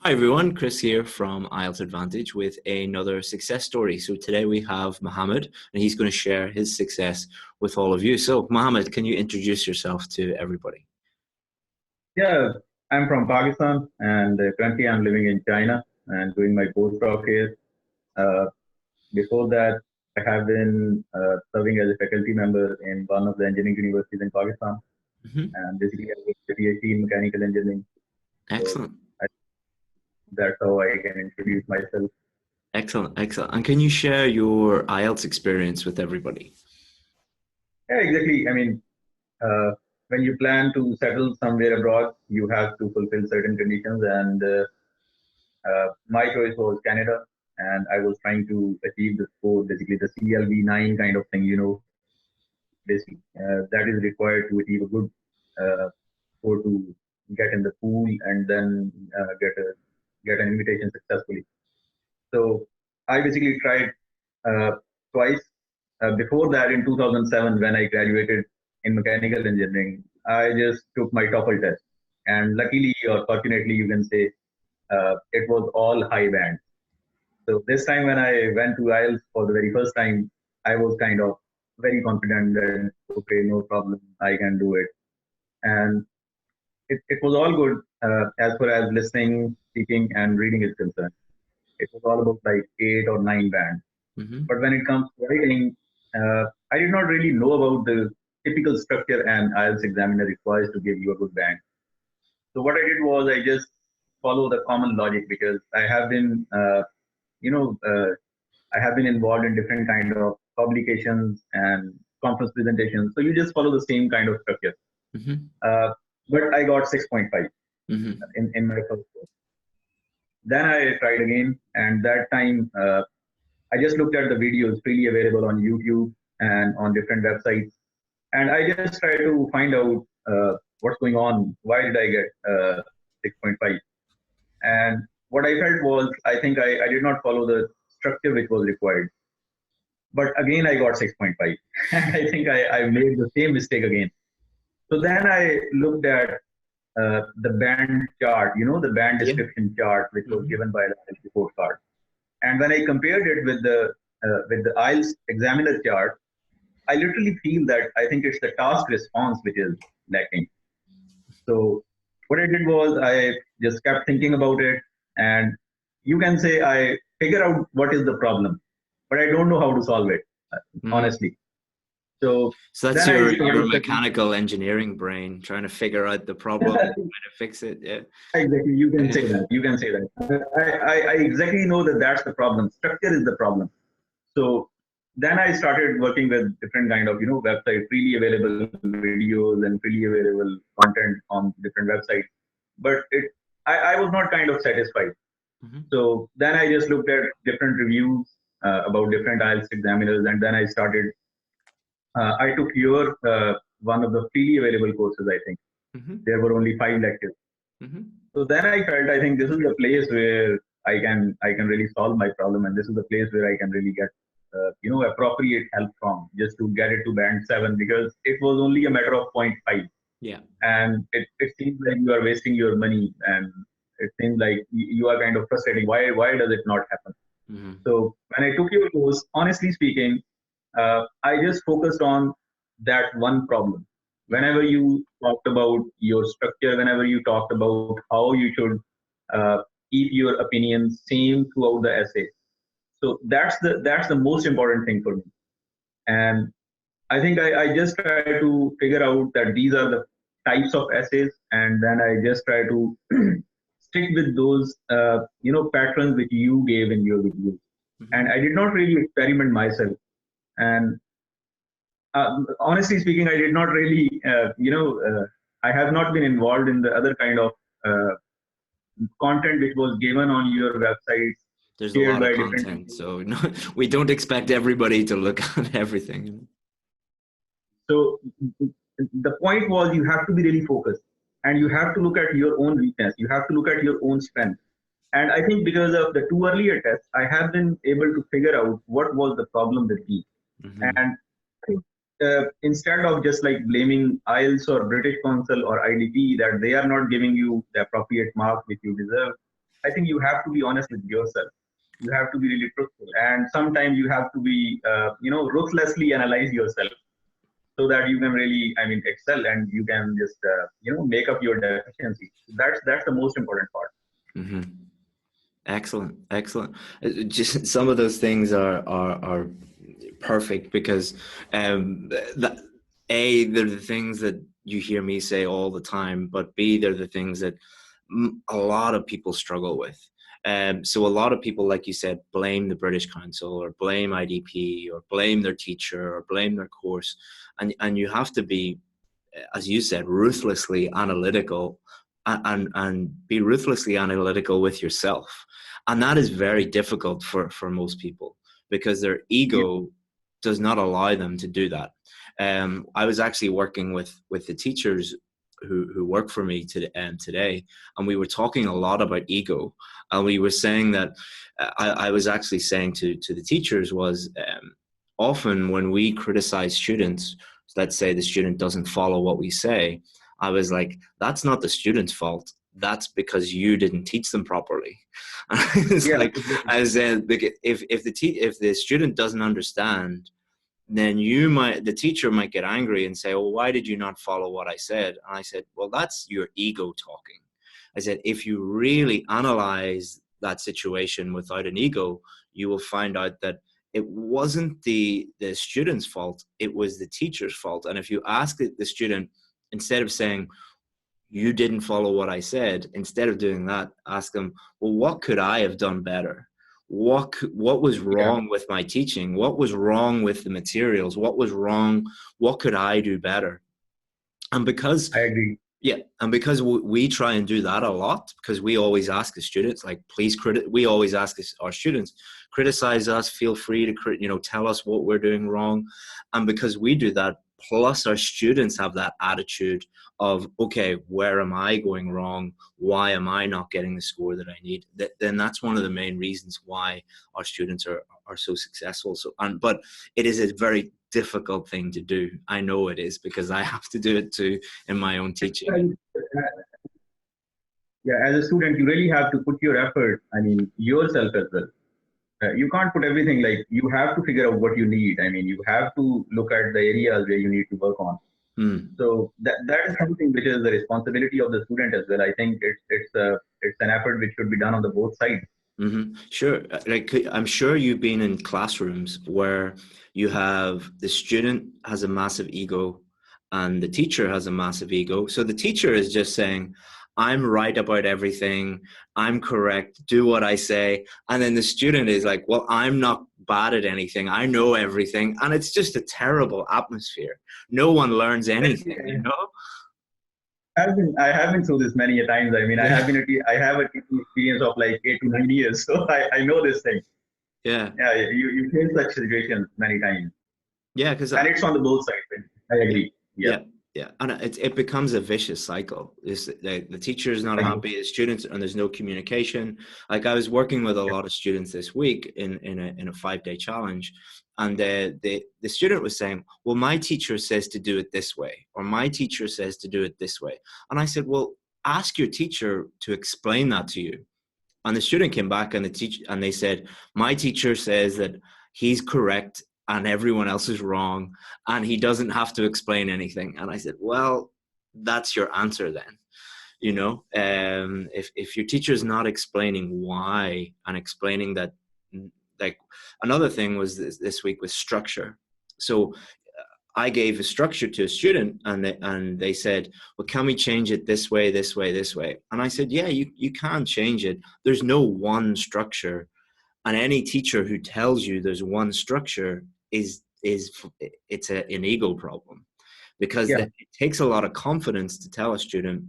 Hi everyone, Chris here from IELTS Advantage with another success story. So today we have Mohammed and he's going to share his success with all of you. So Mohammed, can you introduce yourself to everybody? Yeah, I'm from Pakistan and currently I'm living in China and doing my postdoc here. Uh, Before that, I have been serving as a faculty member in one of the engineering universities in Pakistan, Mhm. and basically I did a PhD in mechanical engineering. So Excellent, I, that's how I can introduce myself. excellent, excellent. And can you share your IELTS experience with everybody? Yeah, exactly. I mean, uh, when you plan to settle somewhere abroad, you have to fulfill certain conditions, and my choice was Canada, and I was trying to achieve the score, basically the CLV 9 kind of thing, basically that is required to achieve a good score to get in the pool and then get an invitation successfully. So I basically tried uh, twice. Before that, in 2007, when I graduated in mechanical engineering, I just took my TOEFL test, and luckily or fortunately, you can say, it was all high band. So this time when I went to IELTS for the very first time, I was kind of very confident that okay, no problem, I can do it. And it was all good as far as listening, speaking, and reading is concerned. It was all about like 8 or 9 bands. Hmm. But when it comes to writing, I did not really know about the typical structure an IELTS examiner requires to give you a good band. So what I did was I just follow the common logic because you know, uh, I have been involved in different kind of publications and conference presentations. So you just follow the same kind of structure. Hmm. Uh, but I got 6.5 Hmm. in my first course. Then I tried again, and that time I just looked at the videos freely available on YouTube and on different websites, and I just tried to find out what's going on. Why did I get 6.5? And what I felt was I think I did not follow the structure which was required. But again, I got 6.5. And I think I made the same mistake again. So then I looked at the band chart, the band Yeah. description chart, which was Hmm. given by the IELTS report card. And when I compared it with the IELTS examiner chart, I literally feel that I think it's the task response which is lacking. So what I did was I just kept thinking about it, and you can say I figure out what is the problem, but I don't know how to solve it, Mm. honestly. So So that's then I your started checking. mechanical engineering brain trying to figure out the problem, trying to fix it. Yeah. Exactly, you can say that. You can say that. I exactly know that that's the problem. Structure is the problem. So then I started working with different kind of websites, freely available videos and freely available content on different websites. But I was not kind of satisfied. Hmm. So then I just looked at different reviews about different IELTS examiners, and then I started. I took your one of the freely available courses. I think Hmm. there were only 5 lectures. Hmm. So then I felt I think this is the place where I can really solve my problem, and this is the place where I can really get appropriate help from just to get it to band 7 because it was only a matter of point 0.5, Yeah. and it seems like you are wasting your money, and it seems like you are kind of frustrating. Why does it not happen? Hmm. So when I took your course, honestly speaking, I just focused on that one problem. Whenever you talked about your structure, whenever you talked about how you should uh, keep your opinions same throughout the essay, so that's the most important thing for me. And I think I just try to figure out that these are the types of essays, and then I just try to stick with those patterns which you gave in your videos. And Hmm. I did not really experiment myself. And honestly speaking, I did not really, I have not been involved in the other kind of uh, content which was given on your websites, There's a shared lot of by different content, people. so no, we don't expect everybody to look at everything. So the point was you have to be really focused and you have to look at your own weakness. You have to look at your own strength. And I think because of the two earlier tests, I have been able to figure out what was the problem with me. Hmm. And I think instead of just like blaming IELTS or British Council or IDP that they are not giving you the appropriate mark which you deserve, I think you have to be honest with yourself. You have to be really truthful, and sometimes you have to be, ruthlessly analyze yourself so that you can really, excel, and you can just, make up your deficiency. That's the most important part. Mm-hmm. Excellent, excellent. Just some of those things are perfect because that they're the things that you hear me say all the time, but B, they're the things that a lot of people struggle with. So a lot of people, like you said, blame the British Council or blame IDP or blame their teacher or blame their course, and you have to be, as you said, ruthlessly analytical and be ruthlessly analytical with yourself. And that is very difficult for most people because their ego does not allow them to do that. I was actually working with the teachers who work for me today, and we were talking a lot about ego. And we were saying that I was actually saying to the teachers was often when we criticize students, let's say the student doesn't follow what we say, I was like, that's not the student's fault. That's because you didn't teach them properly. It's Yeah. like, I said, if the student doesn't understand, then the teacher might get angry and say, well, why did you not follow what I said? And I said, well, that's your ego talking. I said, if you really analyze that situation without an ego, you will find out that it wasn't the student's fault, it was the teacher's fault. And if you ask the student, instead of saying, you didn't follow what I said, instead of doing that, ask them, well, what could I have done better? What was wrong with my teaching? What was wrong with the materials? What was wrong? What could I do better? And because I agree. yeah, and because we try and do that a lot, because we always ask the students, like, please we always ask our students, criticize us, feel free to tell us what we're doing wrong. And because we do that, plus our students have that attitude of, okay, where am I going wrong? Why am I not getting the score that I need? Then that's one of the main reasons why our students are so successful. But it is a very difficult thing to do. I know it is, because I have to do it too in my own teaching. Yeah, as a student, you really have to put your effort, yourself as well. You can't put everything, like, you have to figure out what you need. You have to look at the areas where you need to work on. So that is something which is the responsibility of the student as well. I think it's an effort which should be done on the both sides. Mm-hmm. Sure. Like, I'm sure you've been in classrooms where you have the student has a massive ego and the teacher has a massive ego. So the teacher is just saying, I'm right about everything. I'm correct. Do what I say. And then the student is like, well, I'm not bad at anything. I know everything. And it's just a terrible atmosphere. No one learns anything. I have been through this many a times. I have a teaching experience of like 8 to 9 years, so I know this thing. Yeah. Yeah, you face such situations many times. Yeah, and it's on the both sides. I agree. Yeah. And it becomes a vicious cycle. The teacher is not happy, the students, and there's no communication. Like, I was working with a lot of students this week in a 5-day challenge, and the student was saying, well, my teacher says to do it this way, or my teacher says to do it this way. And I said, well, ask your teacher to explain that to you. And the student came back and they said, my teacher says that he's correct and everyone else is wrong, and he doesn't have to explain anything. And I said, well, that's your answer then. If your teacher is not explaining why and explaining that, like, another thing was this week was structure. So I gave a structure to a student, and they said, well, can we change it this way, this way, this way? And I said, yeah, you can change it. There's no one structure. And any teacher who tells you there's one structure it's an ego problem, because it takes a lot of confidence to tell a student,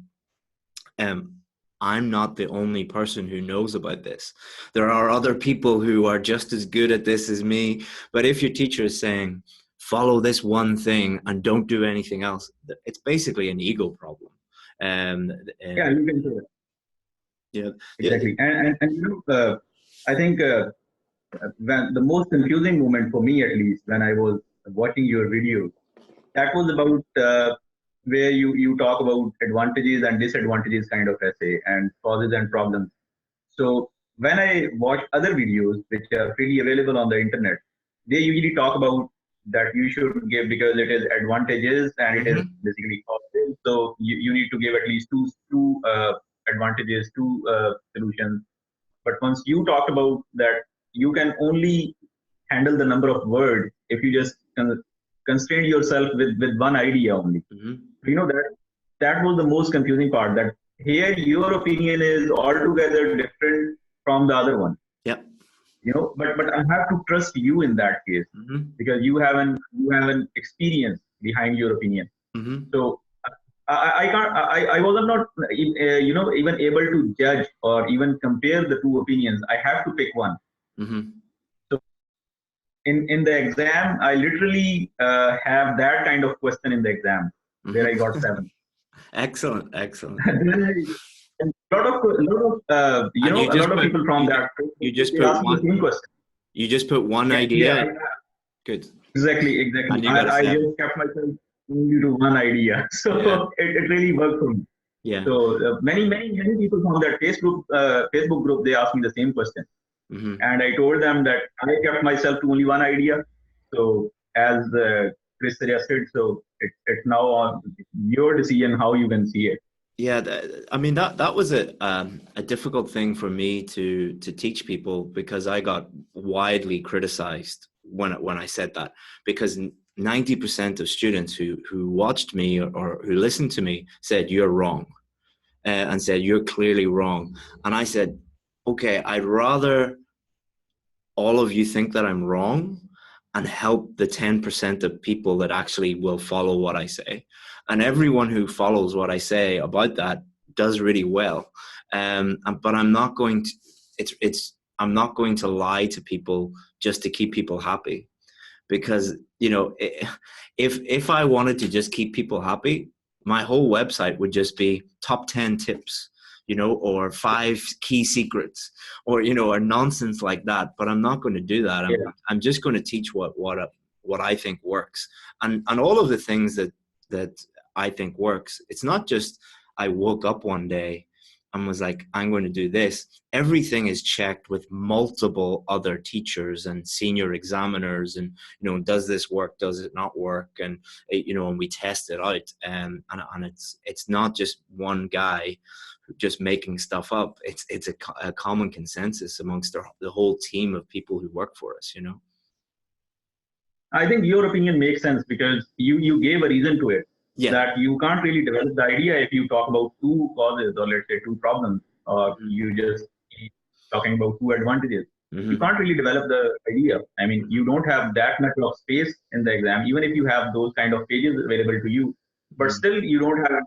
I'm not the only person who knows about this. There are other people who are just as good at this as me. But if your teacher is saying, follow this one thing and don't do anything else, it's basically an ego problem. Yeah, you can do it. Yeah, exactly. I think when the most confusing moment for me, at least, when I was watching your video, that was about where you talk about advantages and disadvantages kind of essay, and causes and problems. So when I watch other videos which are freely available on the internet, they usually talk about that you should give because it is advantages and it is Mm-hmm. basically positive. So you need to give at least two advantages, two solutions. But once you talk about that, you can only handle the number of words if you just constrain yourself with one idea only. Mm-hmm. That was the most confusing part. That here your opinion is altogether different from the other one. Yep. But I have to trust you in that case Mm-hmm. because you have an experience behind your opinion. Mm-hmm. So I can't I was not even able to judge or even compare the two opinions. I have to pick one. Mm-hmm. So in the exam, I literally have that kind of question in the exam where I got Mm-hmm. seven. Excellent. Excellent. And And a lot of people from that you just they put ask me the one same question. you just put one Yeah, idea. Good. exactly. And you got a I seven. just kept myself only to one idea, so Yeah. it really worked for me. Yeah. So many people from that Facebook group they asked me the same question, Mm-hmm. and I told them that I kept myself to only one idea. So as Chris suggested, so it's now on your decision how you can see it. Yeah, I mean that was a difficult thing for me to teach people because I got widely criticized when I said that because 90% of students who watched me or who listened to me said you're wrong, and said you're clearly wrong, and I said, okay, I'd rather all of you think that I'm wrong and help the 10% of people that actually will follow what I say. And everyone who follows what I say about that does really well. But I'm not going to, I'm not going to lie to people just to keep people happy. Because, if I wanted to just keep people happy, my whole website would just be top 10 tips, or 5 key secrets, or nonsense like that. But I'm not going to do that. Yeah. I'm just going to teach what I think works, and all of the things that I think works. It's not just I woke up one day and was like, I'm going to do this. Everything is checked with multiple other teachers and senior examiners, and does this work, does it not work, and and we test it out, and it's not just one guy just making stuff up. It's a common consensus amongst the whole team of people who work for us. I think your opinion makes sense because you gave a reason to it Yeah. that you can't really develop the idea if you talk about two causes or let's say two problems or Mm-hmm. you just keep talking about two advantages. You Mm-hmm. can't really develop the idea. I mean, you don't have that much of space in the exam, even if you have those kind of pages available to you. But still, you don't have,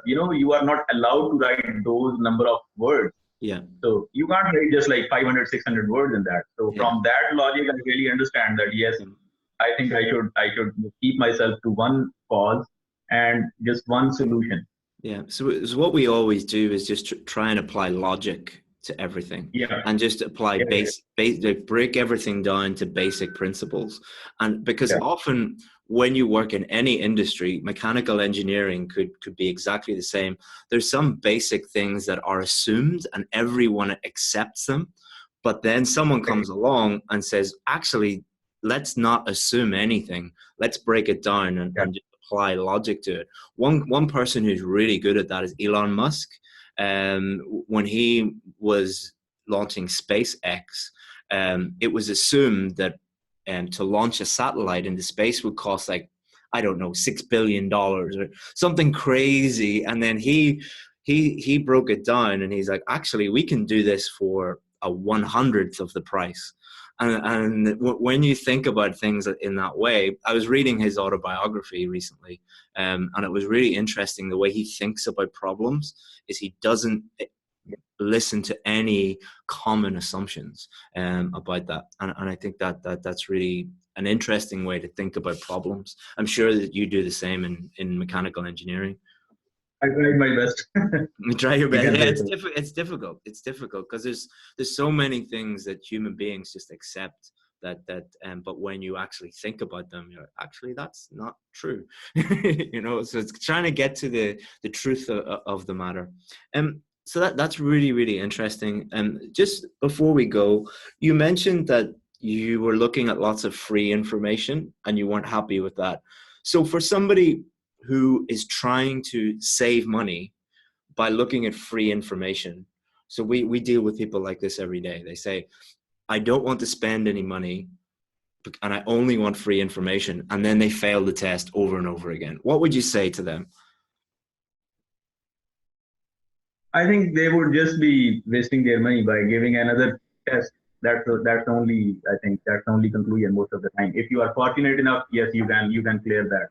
you are not allowed to write those number of words. Yeah. So you can't write just like 500, 600 words in that. So Yeah. from that logic, I really understand that yes, Yeah. I think I should keep myself to one cause and just one solution. Yeah. So what we always do is just try and apply logic to everything, Yeah, and just apply yeah, yeah, break everything down to basic principles. And because yeah. often when you work in any industry, mechanical engineering could be exactly the same. There's some basic things that are assumed and everyone accepts them. But then someone comes along and says, actually, let's not assume anything. Let's break it down Yeah. and just apply logic to it. One person who's really good at that is Elon Musk. When he was launching SpaceX, it was assumed that to launch a satellite into space would cost like, I don't know, $6 billion or something crazy. And then he broke it down and he's like, actually, we can do this for a 100th of the price. And when you think about things in that way, I was reading his autobiography recently, and it was really interesting the way he thinks about problems. Is he doesn't listen to any common assumptions about that, and I think that's really an interesting way to think about problems. I'm sure that you do the same in mechanical engineering. I tried my best. You try your You best. can Yeah, say so. it's difficult. It's difficult because there's so many things that human beings just accept but when you actually think about them, you're like, actually that's not true. So it's trying to get to the truth of the matter. that's really, really interesting. And just before we go, you mentioned that you were looking at lots of free information and you weren't happy with that. So for somebody who is trying to save money by looking at free information, so we deal with people like this every day. They say, I don't want to spend any money and I only want free information. And then they fail the test over and over again. What would you say to them? I think they would just be wasting their money by giving another test. That's only, I think that's the only conclusion most of the time. If you are fortunate enough, yes, you can clear that,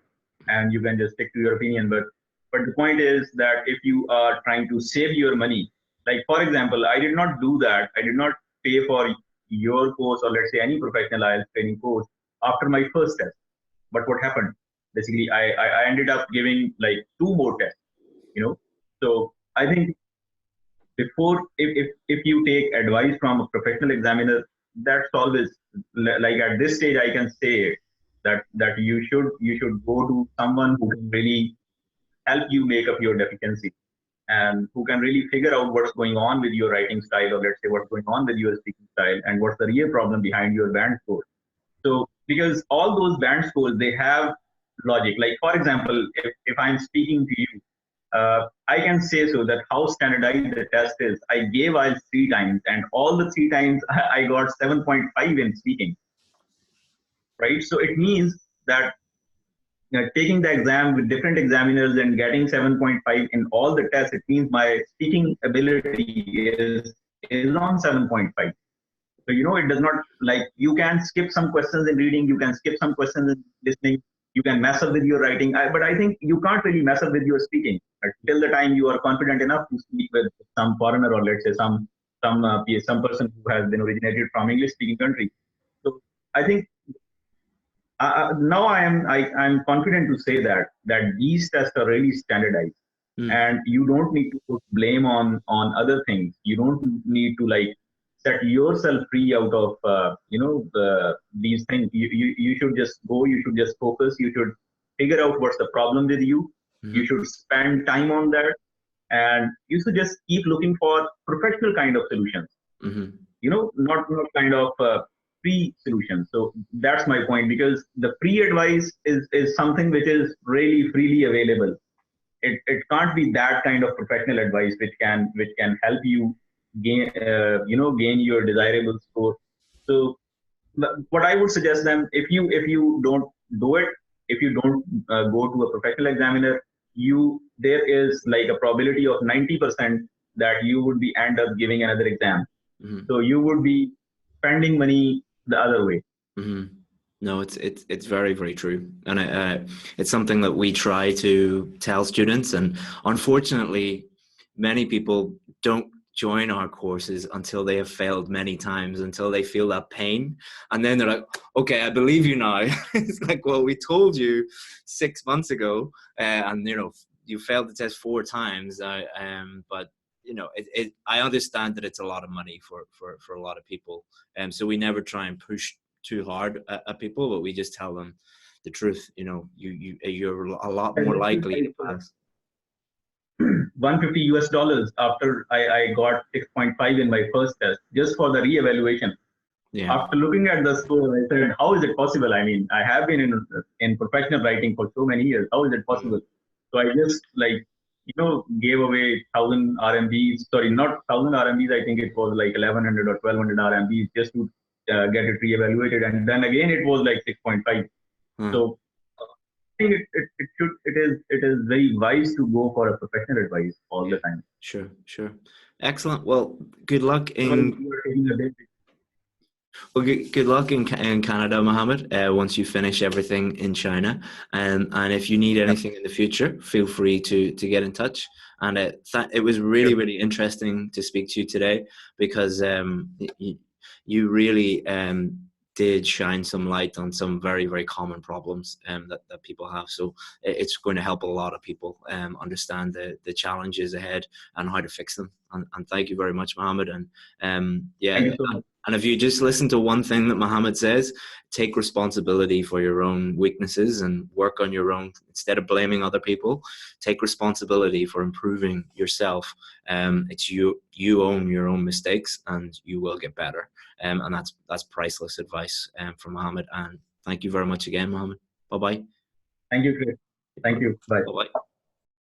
and you can just stick to your opinion. But the point is that if you are trying to save your money, like for example, I did not do that. I did not pay for your course, or let's say any professional IELTS training course, after my first test. But what happened? Basically, I ended up giving like two more tests. You know, so I think before, if you take advice from a professional examiner, that's always like at this stage I can say that you should go to someone who can really help you make up your deficiency, and who can really figure out what's going on with your writing style, or let's say what's going on with your speaking style, and what's the real problem behind your band score. So because all those band scores, they have logic. Like for example, if I'm speaking to you, I can say so that how standardized the test is. I gave IELTS 3 times, and all the 3 times I got 7.5 in speaking, right? So it means that taking the exam with different examiners and getting 7.5 in all the tests, it means my speaking ability is on 7.5. So, it does not, like, you can skip some questions in reading, you can skip some questions in listening, you can mess up with your writing, but I think you can't really mess up with your speaking until the time you are confident enough to speak with some foreigner, or let's say some person who has been originated from English speaking country. So I think now I'm confident to say that these tests are really standardized, Mm, and you don't need to put blame on other things. You don't need to like set yourself free out of these things. You should just go. You should just focus. You should figure out what's the problem with you. You mhm, should spend time on that, and you should just keep looking for professional kind of solutions. mhm, Not kind of free solutions. So that's my point, because the free advice is something which is really freely available. It can't be that kind of professional advice which can help you gain your desirable score. So what I would suggest them, if you don't do it, if you don't go to a professional examiner, there is like a probability of 90% that you would be end up giving another exam. mhm, So you would be spending money the other way. mhm. No, it's very, very true, and it's something that we try to tell students, and unfortunately, many people don't join our courses until they have failed many times, until they feel that pain, and then they're like, "Okay, I believe you now." It's like, well, we told you 6 months ago, and you failed the test 4 times, but I understand that it's a lot of money for a lot of people, and so we never try and push too hard at people, but we just tell them the truth. You're a lot And more this is likely to like pass. 150 US dollars after I got 6.5 in my first test just for the re-evaluation. Yeah. After looking at the score, I said, how is it possible? I mean, I have been in professional writing for so many years. How is it possible? Mm, So I just gave away 1,000 RMBs. Sorry, not 1,000 RMBs. I think it was like 1,100 or 1,200 RMBs just to get it re-evaluated. And then again, it was like 6.5. huh. So I think it is very wise to go for a professional advice all Yeah. the time. Sure. Sure. Excellent. Well, good luck Otherwise, in you are taking a big. good luck in Canada, Mohammed. Once you finish everything in China, and if you need Yeah, anything in the future, feel free to get in touch. And it was really, sure. really interesting to speak to you today, because you really did shine some light on some very, very common problems that people have. So it's going to help a lot of people understand the challenges ahead and how to fix them. And thank you very much, Mohammed. And Thank yeah, you so much. and if you just listen to one thing that Mohammed says, take responsibility for your own weaknesses and work on your own, instead of blaming other people. Take responsibility for improving yourself. It's you own your own mistakes, and you will get better. And that's priceless advice from Mohammed. And thank you very much again, Mohammed. Bye bye. Thank you, Chris. Thank you. Bye. Bye bye.